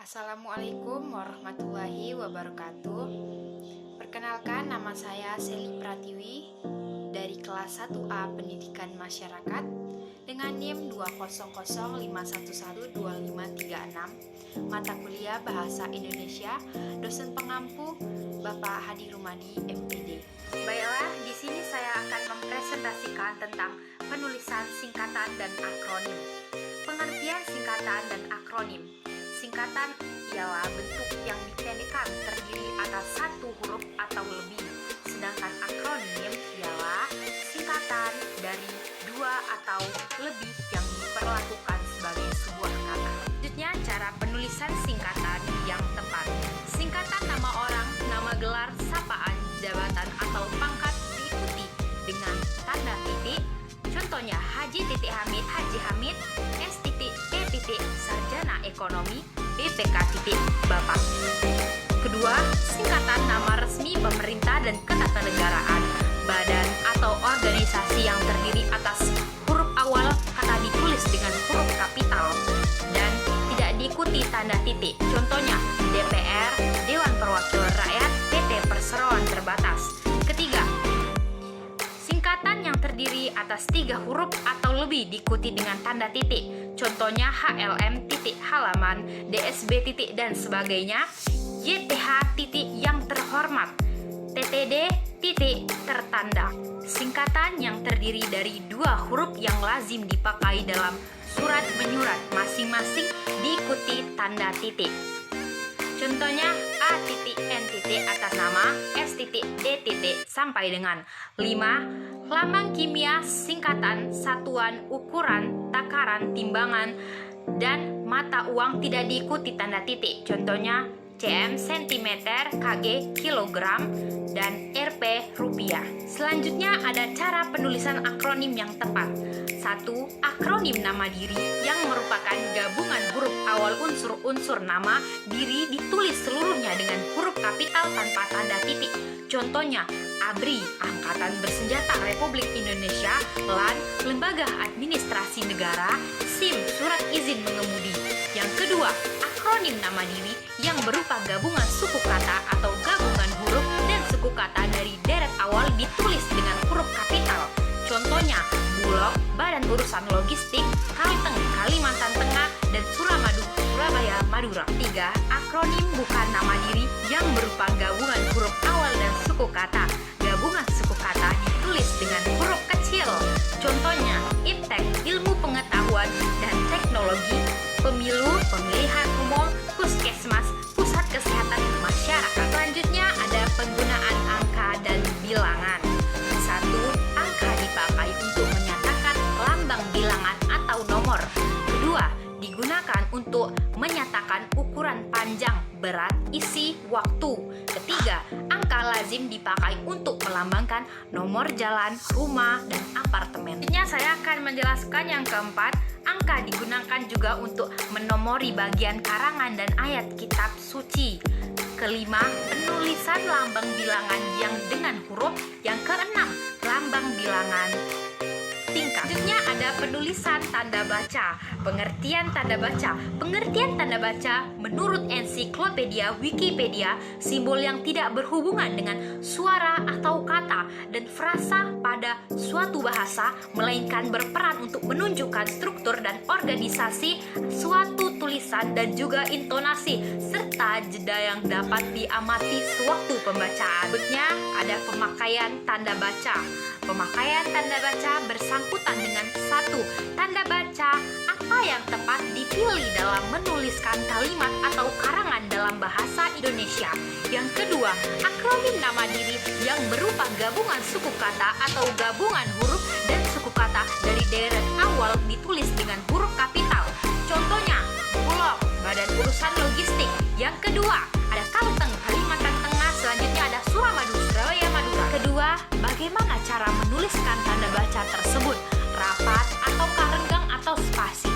Assalamualaikum warahmatullahi wabarakatuh. Perkenalkan, nama saya Seli Pratiwi dari kelas 1A Pendidikan Masyarakat dengan NIM 20051112536, mata kuliah Bahasa Indonesia, dosen pengampu Bapak Hadi Rumadi, MPD. Baiklah, di sini saya akan mempresentasikan tentang penulisan singkatan dan akronim. Pengertian singkatan dan akronim. Singkatan ialah bentuk yang dipendekkan terdiri atas satu huruf atau lebih, sedangkan akronim ialah singkatan dari dua atau lebih yang diperlakukan sebagai sebuah kata. Selanjutnya, cara penulisan singkatan yang tepat. Singkatan nama orang, nama gelar, sapaan, jabatan atau pangkat diikuti dengan tanda titik. Contohnya Haji titik Hamid, Haji Hamid, S titik E titik Sarjana Ekonomi, BPK titik Bapak. Kedua, singkatan nama resmi pemerintah dan ketatanegaraan, badan atau organisasi yang terdiri atas huruf awal kata ditulis dengan huruf kapital dan tidak diikuti tanda titik. Contohnya DPR, Dewan Perwakilan Rakyat, PT Perseroan Terbatas. Ketiga, singkatan yang terdiri atas 3 huruf atau lebih diikuti dengan tanda titik. Contohnya HLM titik halaman, DSB titik dan sebagainya. YTH titik yang terhormat, TTD titik tertanda. Singkatan yang terdiri dari 2 huruf yang lazim dipakai dalam surat menyurat masing-masing diikuti tanda titik. Contohnya A titik N titik atas nama, S titik D titik sampai dengan 5. Lambang kimia, singkatan, satuan, ukuran, takaran, timbangan, dan mata uang tidak diikuti tanda titik. Contohnya cm, sentimeter, kg, kilogram, dan rp, rupiah. Selanjutnya ada cara penulisan akronim yang tepat. 1. Akronim nama diri yang merupakan gabungan huruf awal unsur-unsur nama diri ditulis seluruhnya dengan huruf kapital tanpa tanda titik. Contohnya ABRI, Angkatan Bersenjata Republik Indonesia, LAN, Lembaga Administrasi Negara, SIM, Surat Izin Mengemudi. Yang kedua, akronim nama diri yang berupa gabungan suku kata atau gabungan huruf dan suku kata dari deret awal ditulis dengan huruf kapital. Contohnya Bulog, Badan Urusan Logistik, Kalteng, Kalimantan Tengah, dan Suramadu, Surabaya, Madura. 3. Akronim bukan nama diri yang berupa gabungan huruf awal dan suku kata. Gabungan suku kata ditulis dengan huruf kecil. Contohnya IPTEK, Ilmu Pengetahuan dan Teknologi, Pemilu, Pemilihan Umum, Puskesmas, Pusat Kesehatan Masyarakat. Selanjutnya ada penggunaan angka dan bilangan. 1. Angka dipakai untuk menyatakan lambang bilangan atau nomor. Kedua, digunakan untuk menyatakan ukuran panjang, berat, isi, waktu. Ketiga, angka lazim dipakai untuk melambangkan nomor jalan, rumah, dan apartemen. Selanjutnya saya akan menjelaskan yang keempat. Angka digunakan juga untuk menomori bagian karangan dan ayat kitab suci. Kelima, penulisan lambang bilangan yang dengan huruf. Yang keenam, lambang bilangan tingkat. Selanjutnya ada penulisan tanda baca. Pengertian tanda baca. Pengertian tanda baca menurut ensiklopedia Wikipedia, simbol yang tidak berhubungan dengan suara atau kata dan frasa pada suatu bahasa, melainkan berperan untuk menunjukkan struktur dan organisasi suatu tulisan dan juga intonasi serta jeda yang dapat diamati sewaktu pembacaan. Berikutnya ada pemakaian tanda baca. Pemakaian tanda baca bersangkutan dengan 1. Tanda baca apa yang tepat dipilih dalam menuliskan kalimat atau karangan dalam bahasa Indonesia. Yang kedua, akronim nama diri yang berupa gabungan suku kata atau gabungan huruf dan suku kata dari deret awal ditulis dengan huruf kapital. Contohnya Bulog, Badan Urusan Logistik. Yang kedua, ada Kalteng, Kalimantan Tengah. Selanjutnya ada Suramadu, Surabaya, Madura. Kedua, bagaimana cara menuliskan tanda baca tersebut? Rapat ataukah renggang atau spasi?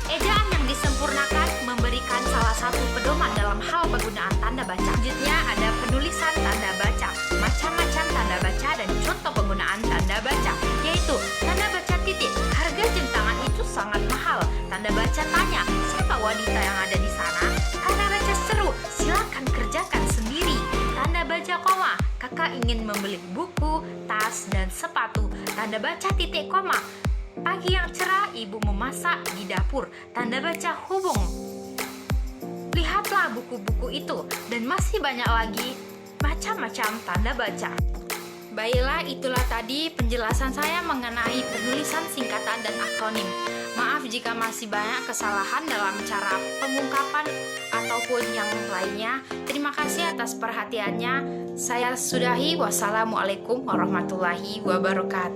Ejaan yang disempurnakan memberikan salah satu pedoman dalam hal penggunaan tanda baca. Selanjutnya ada penulisan tanda baca. Macam-macam tanda baca dan contoh penggunaan tanda baca, yaitu tanda baca titik. Harga jam tangan itu sangat mahal. Tanda baca tanya, siapa wanita yang ada di sana? Tanda ingin membeli buku, tas, dan sepatu. Tanda baca titik koma. Pagi yang cerah, ibu memasak di dapur. Tanda baca hubung. Lihatlah buku-buku itu dan masih banyak lagi macam-macam tanda baca. Baiklah, itulah tadi penjelasan saya mengenai penulisan singkatan dan akronim. Maaf jika masih banyak kesalahan dalam cara pengungkapan ataupun yang lainnya. Terima kasih atas perhatiannya. Saya sudahi. Wassalamualaikum warahmatullahi wabarakatuh.